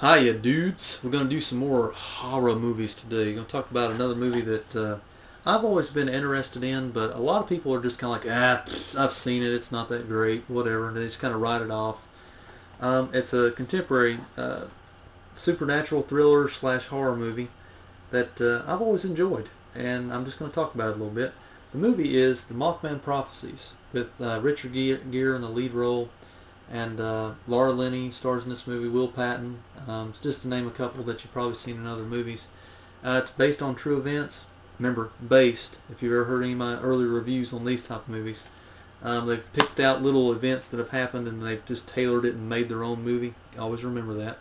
Hiya dudes, we're going to do some more horror movies today. We're going to talk about another movie that I've always been interested in, but a lot of people are just kind of like, I've seen it, it's not that great, whatever, and they just kind of write it off. It's a contemporary supernatural thriller slash horror movie that I've always enjoyed, and I'm just going to talk about it a little bit. The movie is The Mothman Prophecies, with Richard Gere in the lead role, and Laura Linney stars in this movie, Will Patton, just to name a couple that you've probably seen in other movies. It's based on true events. Remember, based, if you've ever heard any of my earlier reviews on these type of movies. They've picked out little events that have happened and they've just tailored it and made their own movie. Always remember that.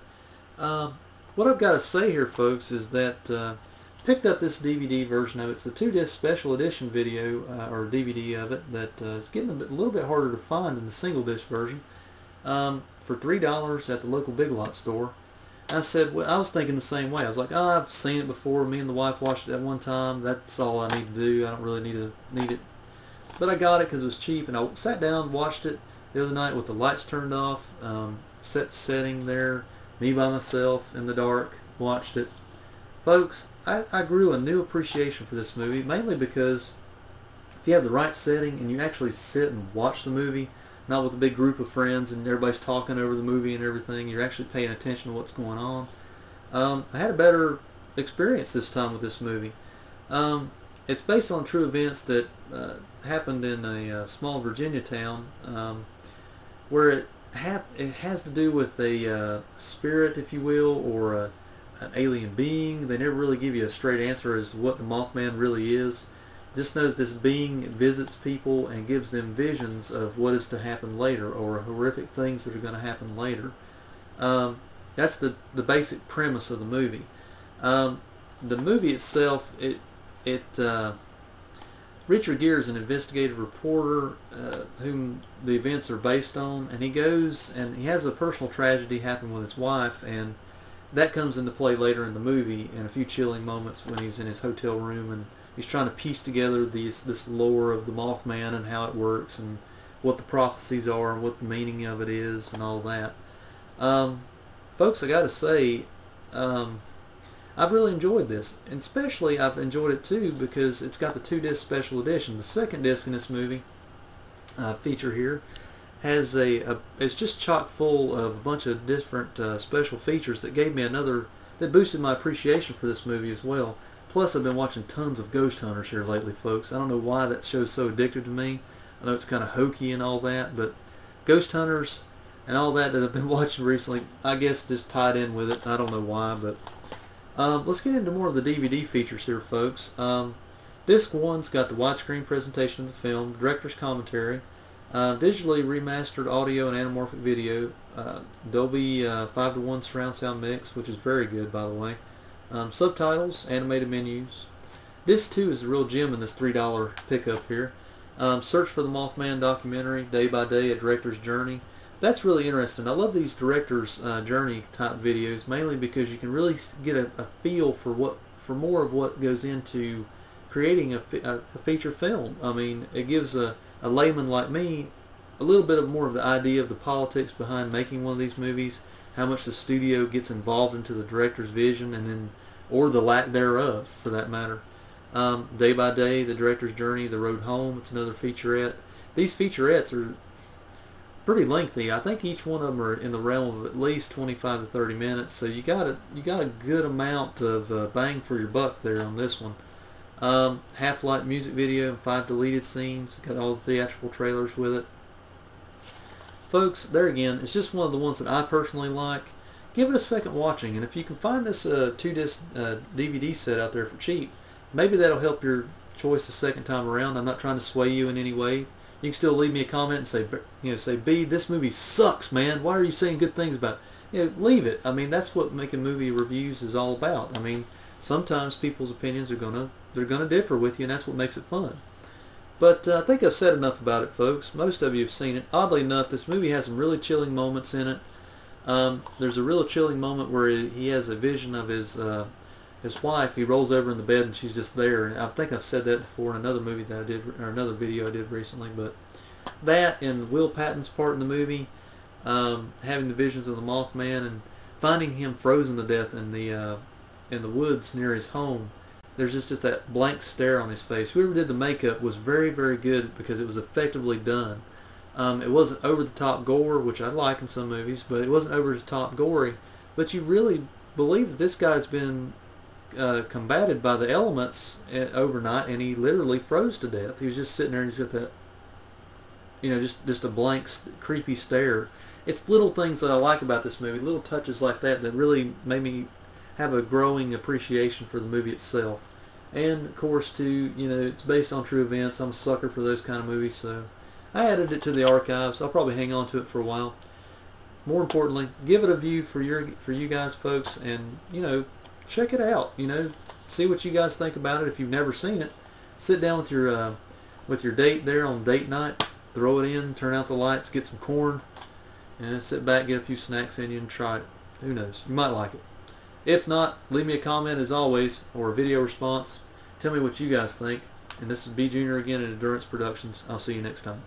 What I've got to say here, folks, is that picked up this DVD version of it. It's a 2-disc special edition video, or DVD of it, that is getting a little bit harder to find than the single-disc version. For $3 at the local Big Lot store. I said, well, I was thinking the same way. I was like, oh, I've seen it before. Me and the wife watched it at one time. That's all I need to do. I don't really need it. But I got it because it was cheap, and I sat down and watched it the other night with the lights turned off, set the setting there, me by myself in the dark, watched it. Folks, I grew a new appreciation for this movie, mainly because if you have the right setting and you actually sit and watch the movie, not with a big group of friends and everybody's talking over the movie and everything, you're actually paying attention to what's going on. I had a better experience this time with this movie. It's based on true events that happened in a small Virginia town, where it has to do with a spirit, if you will, or an alien being. They never really give you a straight answer as to what the Mothman really is. Just know that this being visits people and gives them visions of what is to happen later, or horrific things that are going to happen later. That's the basic premise of the movie. The movie itself, Richard Gere is an investigative reporter whom the events are based on, and he goes and he has a personal tragedy happen with his wife, and that comes into play later in the movie in a few chilling moments when he's in his hotel room and he's trying to piece together this lore of the Mothman and how it works and what the prophecies are and what the meaning of it is and all that. Folks, I got to say, I've really enjoyed this, and especially I've enjoyed it too because it's got the 2-disc special edition. The second disc in this movie, feature here, has it's just chock full of a bunch of different special features that gave me that boosted my appreciation for this movie as well. Plus, I've been watching tons of Ghost Hunters here lately, folks. I don't know why that show's so addictive to me. I know it's kind of hokey and all that, but Ghost Hunters and all that I've been watching recently, I guess just tied in with it. I don't know why, but let's get into more of the DVD features here, folks. Disc 1's got the widescreen presentation of the film, director's commentary, digitally remastered audio and anamorphic video, Dolby 5:1 surround sound mix, which is very good, by the way. Subtitles, animated menus. This too is a real gem in this $3 pickup here. Search for the Mothman documentary, Day by Day, A Director's Journey. That's really interesting. I love these director's journey type videos, mainly because you can really get a feel for more of what goes into creating a feature film. I mean, it gives a layman like me a little bit more of the idea of the politics behind making one of these movies, how much the studio gets involved into the director's vision, and then, or the lack thereof, for that matter. Day by Day, The Director's Journey, The Road Home. It's another featurette. These featurettes are pretty lengthy. I think each one of them are in the realm of at least 25 to 30 minutes. So you got a good amount of bang for your buck there on this one. Half-light music video and 5 deleted scenes. Got all the theatrical trailers with it. Folks, there again, it's just one of the ones that I personally like. Give it a second watching, and if you can find this 2-disc DVD set out there for cheap, maybe that'll help your choice the second time around. I'm not trying to sway you in any way. You can still leave me a comment and say, B, this movie sucks, man. Why are you saying good things about it? Leave it. I mean, that's what making movie reviews is all about. I mean, sometimes people's opinions are they're gonna differ with you, and that's what makes it fun. But I think I've said enough about it, folks. Most of you have seen it. Oddly enough, this movie has some really chilling moments in it. There's a real chilling moment where he has a vision of his wife. He rolls over in the bed and she's just there. And I think I've said that before in another movie that I did, or another video I did recently. But that and Will Patton's part in the movie, having the visions of the Mothman, and finding him frozen to death in the woods near his home, there's just that blank stare on his face. Whoever did the makeup was very, very good because it was effectively done. It wasn't over the top gore, which I like in some movies, but it wasn't over the top gory. But you really believe that this guy's been combated by the elements overnight, and he literally froze to death. He was just sitting there and he's got that, just a blank, creepy stare. It's little things that I like about this movie, little touches like that really made me have a growing appreciation for the movie itself. And of course, too, it's based on true events. I'm a sucker for those kind of movies, so I added it to the archives. I'll probably hang on to it for a while. More importantly, give it a view for you guys, folks, and check it out. See what you guys think about it. If you've never seen it, sit down with your date there on date night. Throw it in, turn out the lights, get some corn, and sit back, get a few snacks in you, and try it. Who knows? You might like it. If not, leave me a comment as always, or a video response. Tell me what you guys think. And this is B Junior again at Endurance Productions. I'll see you next time.